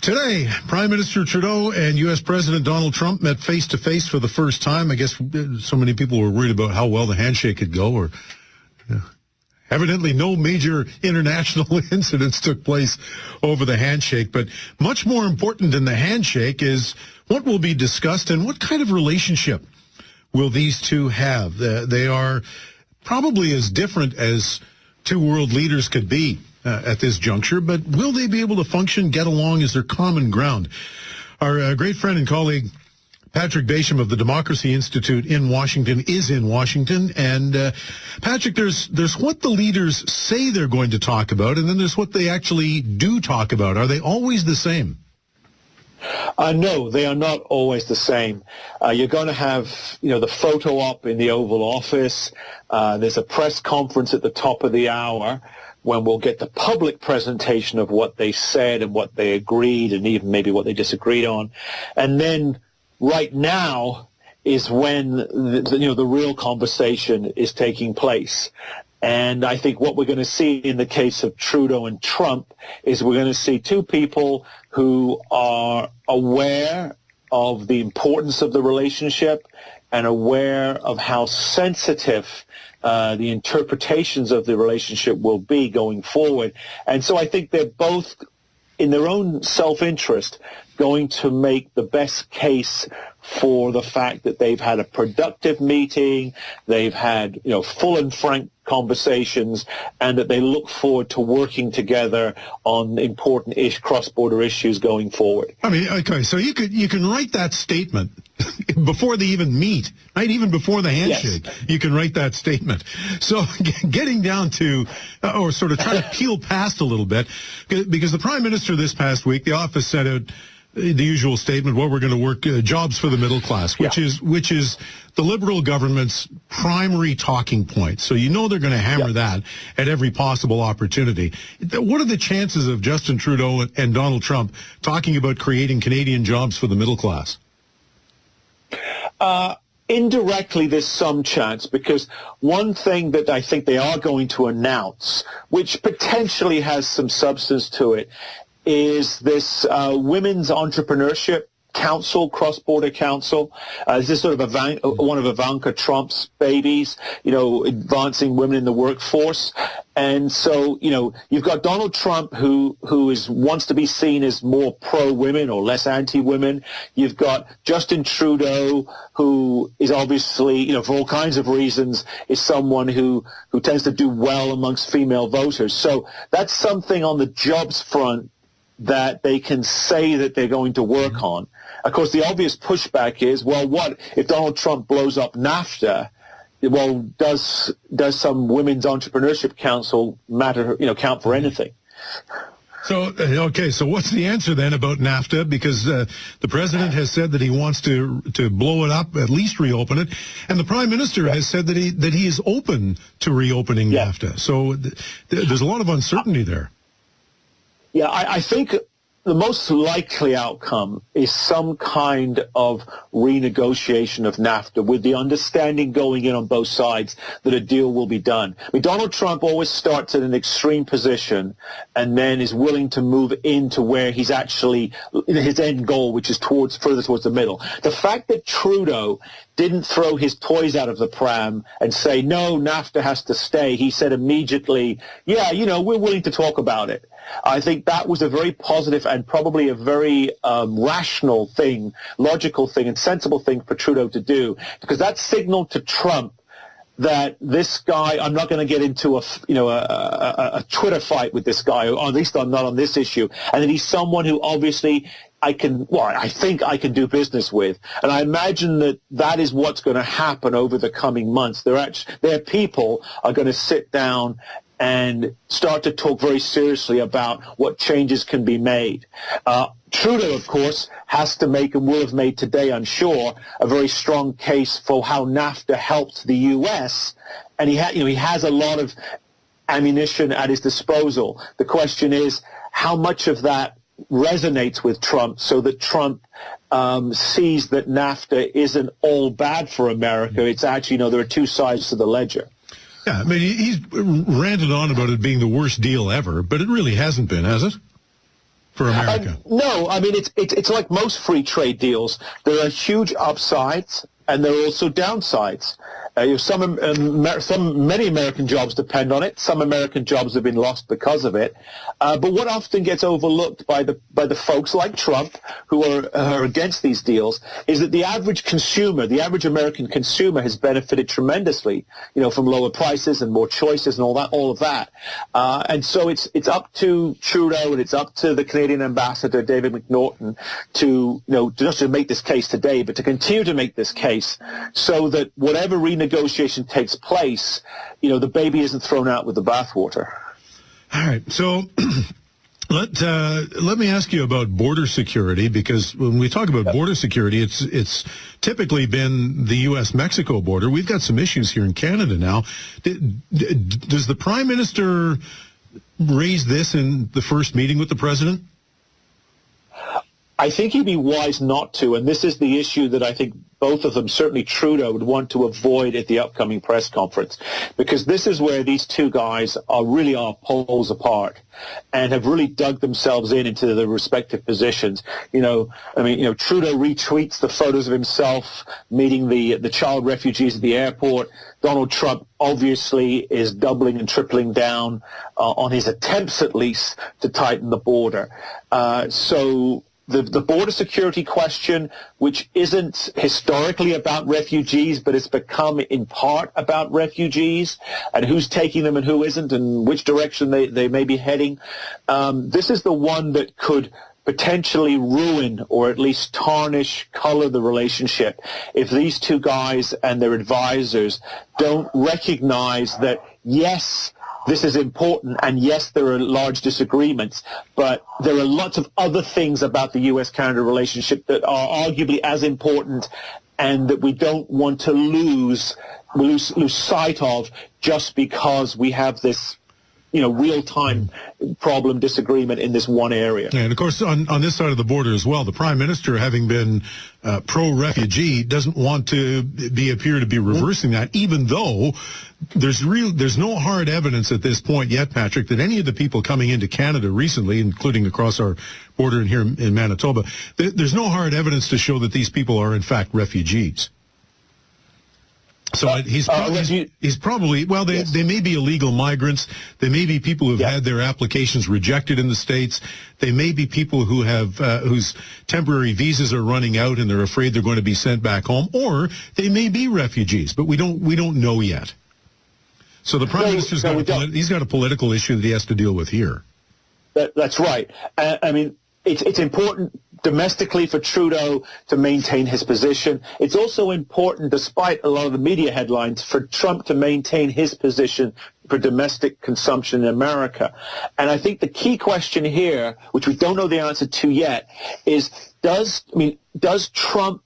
Today, Prime Minister Trudeau and U.S. President Donald Trump met face-to-face for the first time. I guess so many people were worried about how well the handshake could go, or evidently no major international incidents took place over the handshake. But much more important than the handshake is what will be discussed and what kind of relationship will these two have. They are probably as different as two world leaders could be at this juncture, but will they be able to function, get along? Is there common ground? Our great friend and colleague, Patrick Basham of the Democracy Institute in Washington, is in Washington. And Patrick, there's what the leaders say they're going to talk about, and then there's what they actually do talk about. Are they always the same? No, they are not always the same. You're going to have, the photo op in the Oval Office. There's a press conference at the top of the hour when we'll get the public presentation of what they said and what they agreed and even maybe what they disagreed on. And then right now is when the real conversation is taking place. And I think what we're going to see in the case of Trudeau and Trump is we're going to see two people who are aware of the importance of the relationship and aware of how sensitive the interpretations of the relationship will be going forward. And so I think they're both, in their own self-interest, going to make the best case for the fact that they've had a productive meeting, they've had, full and frank conversations, and that they look forward to working together on important cross-border issues going forward. I mean, okay, so you can write that statement before they even meet, right? Even before the handshake, yes. You can write that statement. So getting down to, or sort of try to peel past a little bit, because the Prime Minister this past week, the office sent out the usual statement, we're going to work jobs for the middle class, which is the Liberal government's primary talking point. So they're going to hammer that at every possible opportunity. What are the chances of Justin Trudeau and Donald Trump talking about creating Canadian jobs for the middle class? Indirectly, there's some chance, because one thing that I think they are going to announce, which potentially has some substance to it, is this Women's Entrepreneurship Council, cross-border council. This is sort of one of Ivanka Trump's babies, advancing women in the workforce. And so, you've got Donald Trump who wants to be seen as more pro-women or less anti-women. You've got Justin Trudeau, who is obviously, for all kinds of reasons, is someone who tends to do well amongst female voters. So that's something on the jobs front that they can say that they're going to work on. Of course, the obvious pushback is, well, what if Donald Trump blows up NAFTA? Well, does some Women's Entrepreneurship Council matter, count for anything? So, so what's the answer then about NAFTA? Because the president has said that he wants to blow it up, at least reopen it, and the Prime Minister has said that he is open to reopening NAFTA. So there's a lot of uncertainty there. Yeah, I think the most likely outcome is some kind of renegotiation of NAFTA, with the understanding going in on both sides that a deal will be done. I mean, Donald Trump always starts at an extreme position and then is willing to move into where he's actually, his end goal, which is further towards the middle. The fact that Trudeau didn't throw his toys out of the pram and say, no, NAFTA has to stay. He said immediately, we're willing to talk about it. I think that was a very positive and probably a very rational thing, logical thing, and sensible thing for Trudeau to do, because that signaled to Trump that this guy, I'm not going to get into a Twitter fight with this guy, or at least I'm not on this issue, and that he's someone who obviously I think I can do business with. And I imagine that is what's going to happen over the coming months. Their people are going to sit down and start to talk very seriously about what changes can be made. Trudeau, of course, has to make, and will have made today, I'm sure, a very strong case for how NAFTA helped the U.S., and he has a lot of ammunition at his disposal. The question is, how much of that resonates with Trump, so that Trump sees that NAFTA isn't all bad for America. It's actually, there are two sides to the ledger. Yeah, I mean, he's ranted on about it being the worst deal ever, but it really hasn't been, has it? for America? No, I mean, it's like most free trade deals. There are huge upsides, and there are also downsides. Many American jobs depend on it. Some American jobs have been lost because of it. But what often gets overlooked by the folks like Trump who are against these deals is that the average consumer, the average American consumer, has benefited tremendously, from lower prices and more choices and all of that. And so it's up to Trudeau and it's up to the Canadian ambassador David McNaughton to just to make this case today, but to continue to make this case so that whatever renegotiation takes place, the baby isn't thrown out with the bathwater. All right. So let me ask you about border security, because when we talk about border security, it's typically been the U.S.-Mexico border. We've got some issues here in Canada now. Does the Prime Minister raise this in the first meeting with the President? I think he'd be wise not to, and this is the issue that I think both of them, certainly Trudeau, would want to avoid at the upcoming press conference, because this is where these two guys are poles apart and have really dug themselves into their respective positions. Trudeau retweets the photos of himself meeting the child refugees at the airport. Donald Trump obviously is doubling and tripling down on his attempts, at least, to tighten the border. The border security question, which isn't historically about refugees, but it's become in part about refugees and who's taking them and who isn't and which direction they may be heading. This is the one that could potentially ruin or at least color the relationship if these two guys and their advisors don't recognize that, yes, this is important, and yes, there are large disagreements, but there are lots of other things about the U.S.-Canada relationship that are arguably as important and that we don't want to lose sight of just because we have this real-time disagreement in this one area. Yeah, and of course, on this side of the border as well, the Prime Minister, having been pro-refugee, doesn't want to appear to be reversing that, even though there's no hard evidence at this point yet, Patrick, that any of the people coming into Canada recently, including across our border here in Manitoba, there's no hard evidence to show that these people are in fact refugees. So he's probably yes. They may be illegal migrants. They may be people who've had their applications rejected in the States. They may be people who have whose temporary visas are running out and they're afraid they're going to be sent back home, or they may be refugees, but we don't know yet. So the Prime Minister's got a political issue that he has to deal with here. That's right. I mean, it's important domestically for Trudeau to maintain his position. It's also important, despite a lot of the media headlines, for Trump to maintain his position for domestic consumption in America. And I think the key question here, which we don't know the answer to yet, is does Trump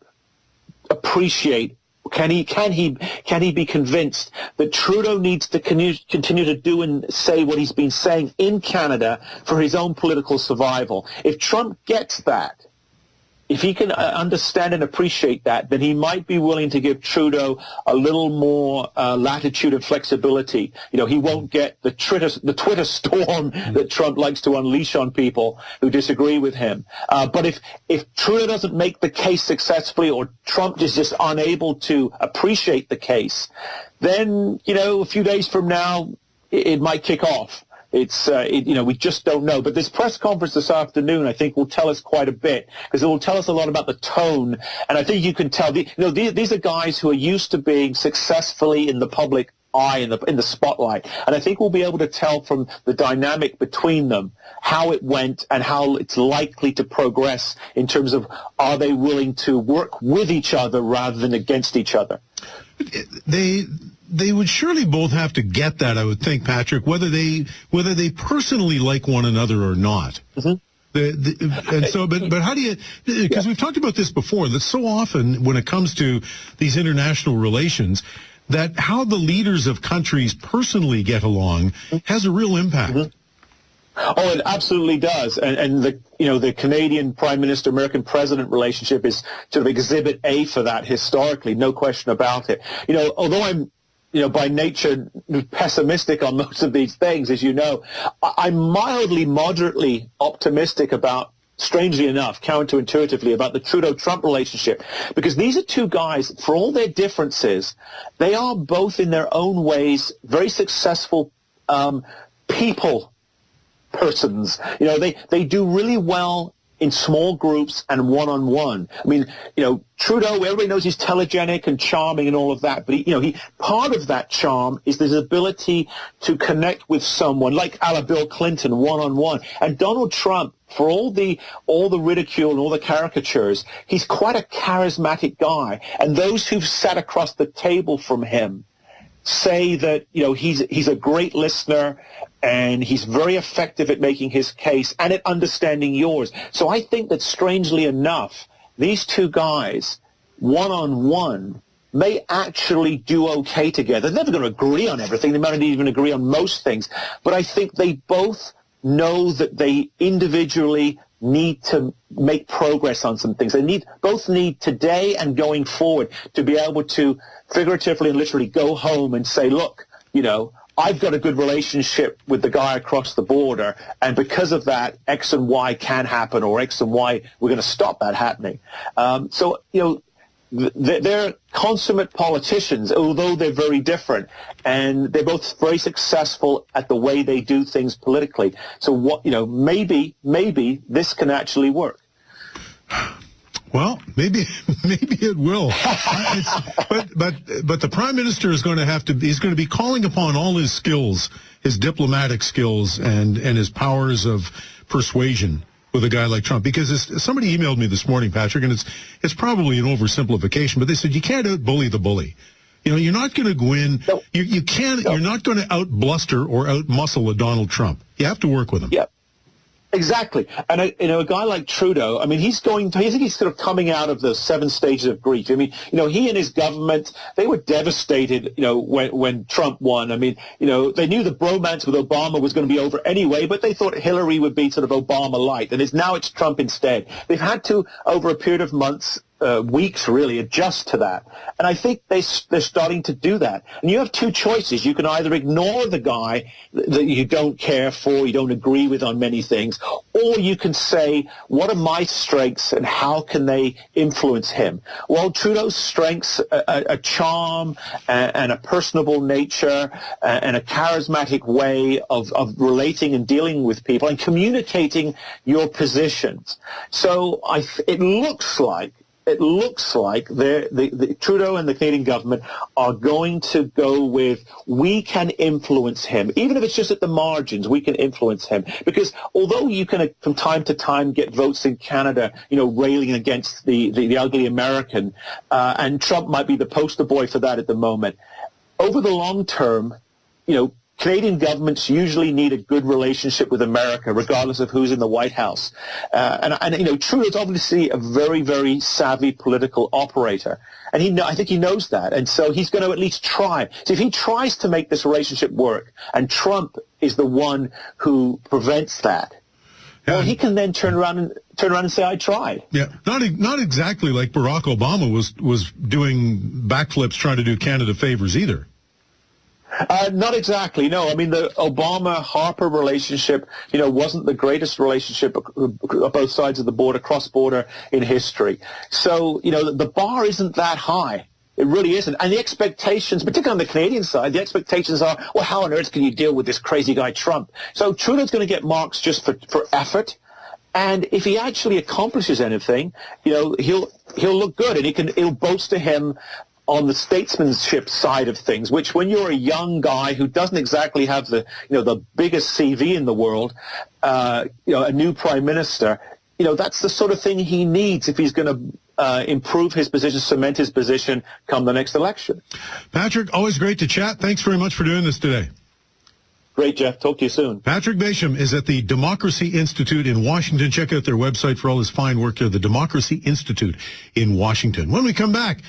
appreciate, can he be convinced that Trudeau needs to continue to do and say what he's been saying in Canada for his own political survival? If Trump gets that, if he can understand and appreciate that, then he might be willing to give Trudeau a little more latitude and flexibility. He won't get the Twitter storm that Trump likes to unleash on people who disagree with him. But if Trudeau doesn't make the case successfully, or Trump is just unable to appreciate the case, then, a few days from now, it might kick off. We just don't know. But this press conference this afternoon, I think, will tell us quite a bit, because it will tell us a lot about the tone. And I think you can tell, these are guys who are used to being successfully in the public eye, in the spotlight. And I think we'll be able to tell from the dynamic between them how it went and how it's likely to progress in terms of, are they willing to work with each other rather than against each other? They would surely both have to get that, I would think, Patrick, whether they personally like one another or not. Mm-hmm. But how do you? Because we've talked about this before. That so often when it comes to these international relations, that how the leaders of countries personally get along has a real impact. Mm-hmm. Oh, it absolutely does. And the Canadian Prime Minister, American President relationship is sort of exhibit A for that historically, no question about it. Although I'm by nature pessimistic on most of these things, as you know. I'm mildly, moderately optimistic about, strangely enough, counterintuitively, about the Trudeau-Trump relationship, because these are two guys, for all their differences, they are both in their own ways very successful persons. They do really well in small groups and one-on-one. I mean, Trudeau, everybody knows he's telegenic and charming and all of that, but he part of that charm is his ability to connect with someone like a la Bill Clinton one-on-one. And Donald Trump, for all the ridicule and all the caricatures, he's quite a charismatic guy. And those who've sat across the table from him say that he's a great listener and he's very effective at making his case and at understanding yours. So I think that, strangely enough, these two guys, one-on-one, may actually do okay together. They're never going to agree on everything. They might not even agree on most things. But I think they both know that they individually need to make progress on some things. They both need today and going forward to be able to figuratively and literally go home and say, look, I've got a good relationship with the guy across the border, and because of that, X and Y can happen, or X and Y, we're going to stop that happening. They're consummate politicians, although they're very different, and they're both very successful at the way they do things politically. So maybe this can actually work. Well, maybe it will. But the Prime Minister is going to he's going to be calling upon all his skills, his diplomatic skills and his powers of persuasion with a guy like Trump. Because somebody emailed me this morning, Patrick, and it's probably an oversimplification, but they said you can't out-bully the bully. You're not going to go in. No. You can't. No. You're not going to out-bluster or out-muscle a Donald Trump. You have to work with him. Yeah. Exactly. And a guy like Trudeau, I mean, I think he's sort of coming out of the 7 stages of grief. I mean, he and his government, they were devastated, when Trump won. I mean, they knew the bromance with Obama was going to be over anyway, but they thought Hillary would be sort of Obama light, and now it's Trump instead. They've had to, over a period of months, weeks really, adjust to that. And I think they're starting to do that. And you have two choices. You can either ignore the guy that you don't care for, you don't agree with on many things, or you can say, what are my strengths and how can they influence him? Well, Trudeau's strengths, a charm and a personable nature and a charismatic way of relating and dealing with people and communicating your positions. So it looks like the Trudeau and the Canadian government are going to go with, we can influence him. Even if it's just at the margins, we can influence him. Because although you can, from time to time, get votes in Canada, railing against the ugly American, and Trump might be the poster boy for that at the moment, over the long term, Canadian governments usually need a good relationship with America, regardless of who's in the White House. And Trudeau's obviously a very, very savvy political operator. And I think he knows that. And so he's going to at least try. So if he tries to make this relationship work, and Trump is the one who prevents that, well, he can then turn around and say, I tried. Yeah, not exactly like Barack Obama was doing backflips trying to do Canada favors either. Not exactly, no. I mean, the Obama-Harper relationship, wasn't the greatest relationship on both sides of the border, cross-border in history. So, the bar isn't that high. It really isn't. And the expectations, particularly on the Canadian side, the expectations are, well, how on earth can you deal with this crazy guy Trump? So Trudeau's going to get marks just for effort. And if he actually accomplishes anything, he'll look good, and it'll boast to him on the statesmanship side of things, which when you're a young guy who doesn't exactly have the biggest CV in the world, a new prime minister, that's the sort of thing he needs if he's going to improve his position, cement his position come the next election. Patrick, always great to chat. Thanks very much for doing this today. Great, Jeff. Talk to you soon. Patrick Basham is at the Democracy Institute in Washington. Check out their website for all his fine work there, the Democracy Institute in Washington. When we come back,